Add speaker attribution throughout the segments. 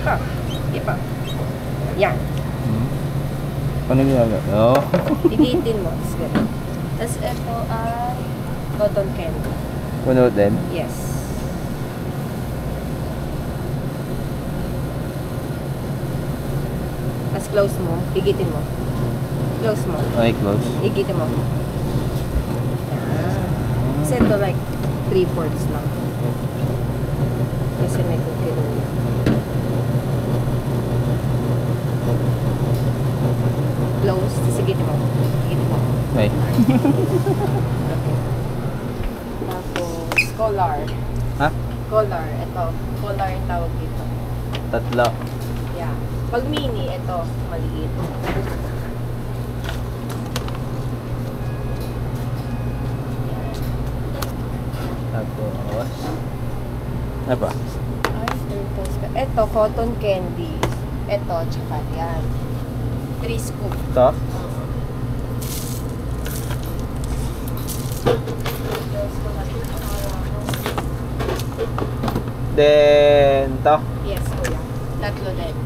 Speaker 1: pa. Sige pa. Yan.
Speaker 2: Paano ginagawa? Oo.
Speaker 1: Pigitin mo. Tapos ganun. Tapos ito ay cotton candy.
Speaker 2: Puno din?
Speaker 1: Yes. Tapos close mo. Pigitin mo. Close mo.
Speaker 2: Okay, close.
Speaker 1: Pigitin mo. Yan. Kasi ito like 3/4 lang. Kasi may cookie doon. Close. Sigitin mo. Sigitin mo.
Speaker 2: Okay.
Speaker 1: Okay. Tapos, collar.
Speaker 2: Ha?
Speaker 1: Collar. Ito. Collar yung tawag dito.
Speaker 2: Tatlo.
Speaker 1: Yeah. Pag mini, ito. Maliit.
Speaker 2: Tapos, ano pa?
Speaker 1: Ay, turtles ka. Ito, cotton candy. Ito, tsaka yan. 3 scoop.
Speaker 2: Ito? Then, ito?
Speaker 1: Yes, kuya. Tatlo din.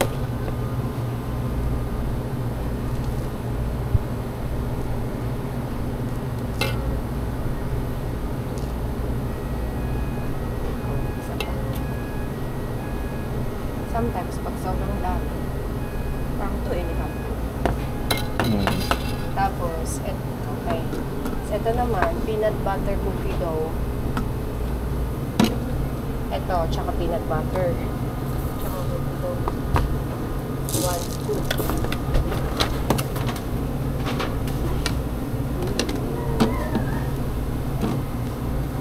Speaker 1: Isa pa. Sometimes, pag sobrang dami, parang 2.5. Tapos, okay. So, ito naman, peanut butter cookie dough. Ito, tsaka peanut butter. Tsaka cookie dough. 1 scoop.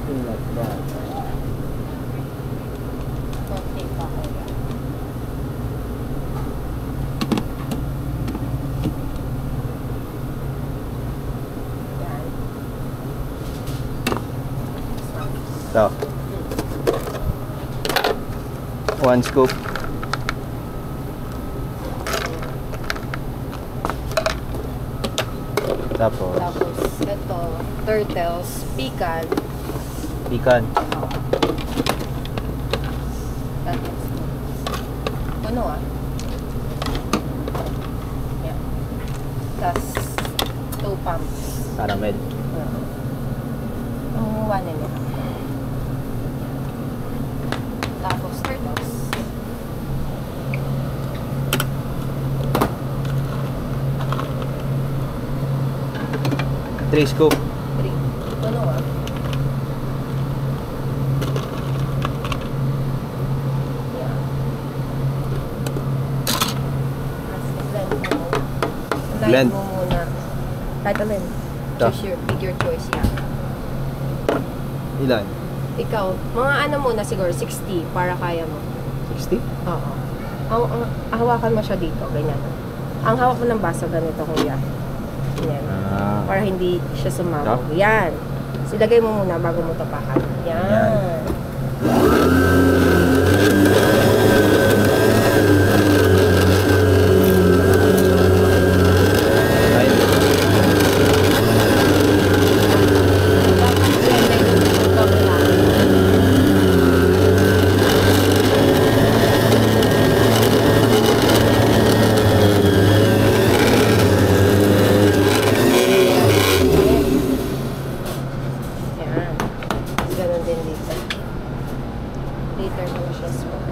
Speaker 2: Peanut butter.
Speaker 1: Okay pa kaya. Yan.
Speaker 2: Ito. 1 scoop. Tapos,
Speaker 1: Ito, turtles, pecan.
Speaker 2: pecan.
Speaker 1: Tapos, puno Yan. Tapos, 2 pumps.
Speaker 2: Caramel.
Speaker 1: Ang 1.5. Tapos, turtles.
Speaker 2: 3 scoop.
Speaker 1: 3. Puno Yan. Tapos, blend mo.
Speaker 2: Blend.
Speaker 1: mo muna. Kahit alin.
Speaker 2: Ito.
Speaker 1: Pick your choice yan.
Speaker 2: Ilan?
Speaker 1: Ikaw, mga ano muna siguro, 60 para kaya mo.
Speaker 2: 60?
Speaker 1: Oo. Hawakan mo siya dito, ganyan. Ang hawak mo ng baso, ganito kuya. Ganyan. Para hindi siya sumabog. Yan. Silagay mo muna bago mo tapakan. Yan. Ganon din dito. Later mo siya smoke.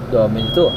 Speaker 2: Dami nito.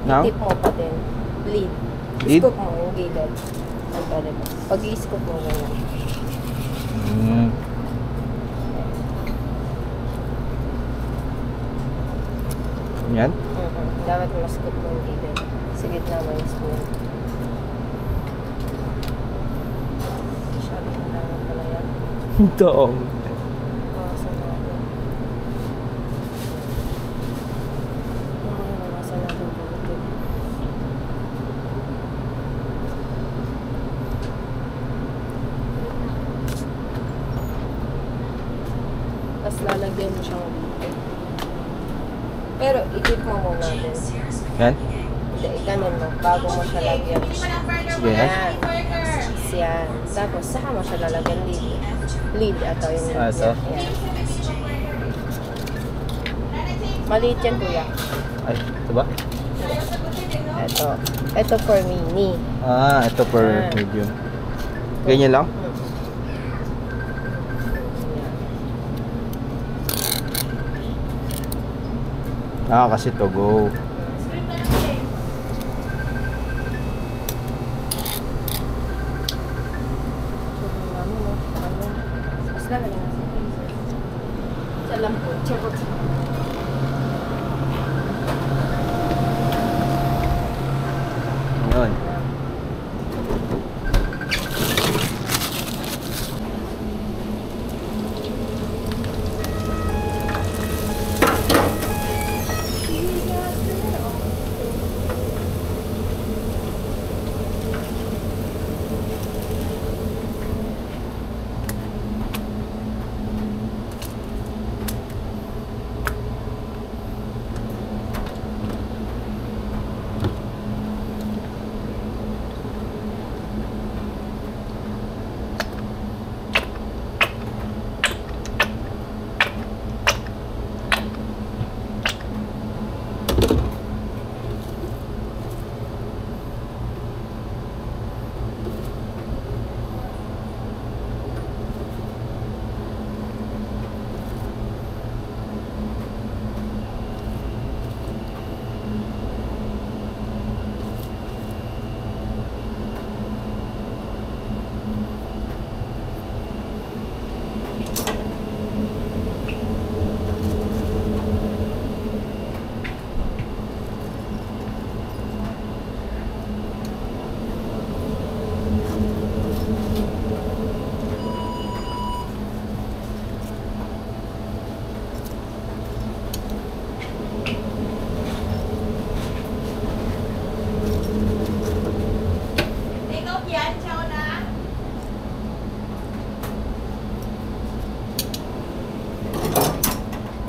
Speaker 2: Now?
Speaker 1: Tip mo pa din. Bleed.
Speaker 2: Lid?
Speaker 1: Scoop mo yung gilid. Ang pwede mo. Pag i-scoop mo ganyan.
Speaker 2: Yan?
Speaker 1: Dapat mas-scoop mo yung gilid. Sa gitna mo yung spoon. Masyado na lang pala yan.
Speaker 2: Doong.
Speaker 1: Bawasan natin. Bawasan natin dito. Tapos lalagyan mo siyang dito. Pero i-dip mo muna din.
Speaker 2: Yan?
Speaker 1: Hindi, ikanin mo bago mo siya lagyan.
Speaker 2: Sige, yan?
Speaker 1: Yan. Yan. Tapos saka mo siya lalagyan lid. Lid, ito yung lid
Speaker 2: ito?
Speaker 1: niya. Yan. Maliit yan, kuya.
Speaker 2: Ay, ito ba?
Speaker 1: Ito. Ito for mini.
Speaker 2: Ito for medium. Ganyan lang? Kasi to go.
Speaker 1: Sa lampo. Charot.
Speaker 2: Yun.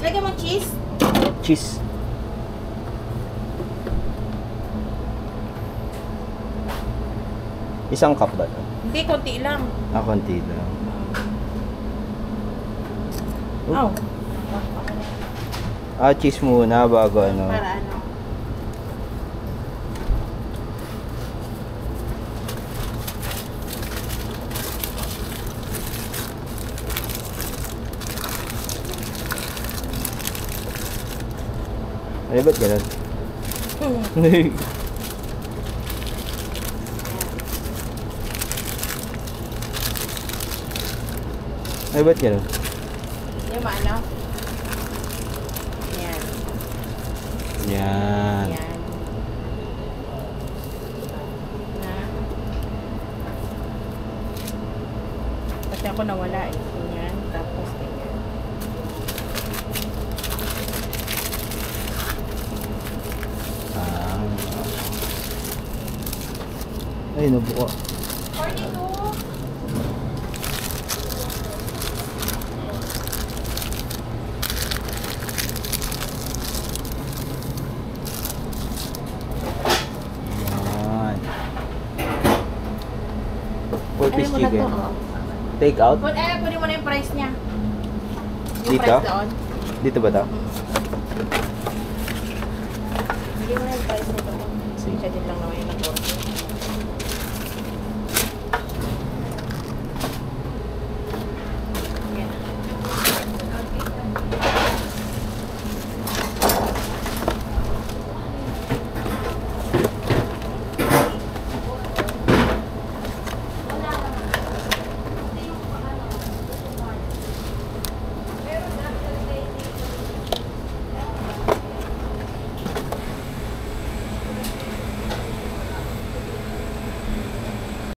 Speaker 3: Lagyan mo cheese.
Speaker 2: Cheese. Isang cup ba ito?
Speaker 3: Hindi, konti lang.
Speaker 2: Konti lang.
Speaker 3: Oh.
Speaker 2: Cheese muna bago ano.
Speaker 3: Para ano?
Speaker 2: Ay, ba't ganun? Ay, ba't ganun?
Speaker 3: Yung ano? Yan.
Speaker 2: Yan.
Speaker 3: Yan. Na. Pati ako nawala eh. Yan. Tapos ganyan.
Speaker 2: Ay, nabuka.
Speaker 3: 42.
Speaker 2: Yan. 4-piece
Speaker 3: Ano mo na
Speaker 2: chicken.
Speaker 3: to?
Speaker 2: Take out?
Speaker 3: Pwede mo na yung price niya. Yung
Speaker 2: Dito?
Speaker 3: price doon.
Speaker 2: Dito ba ito?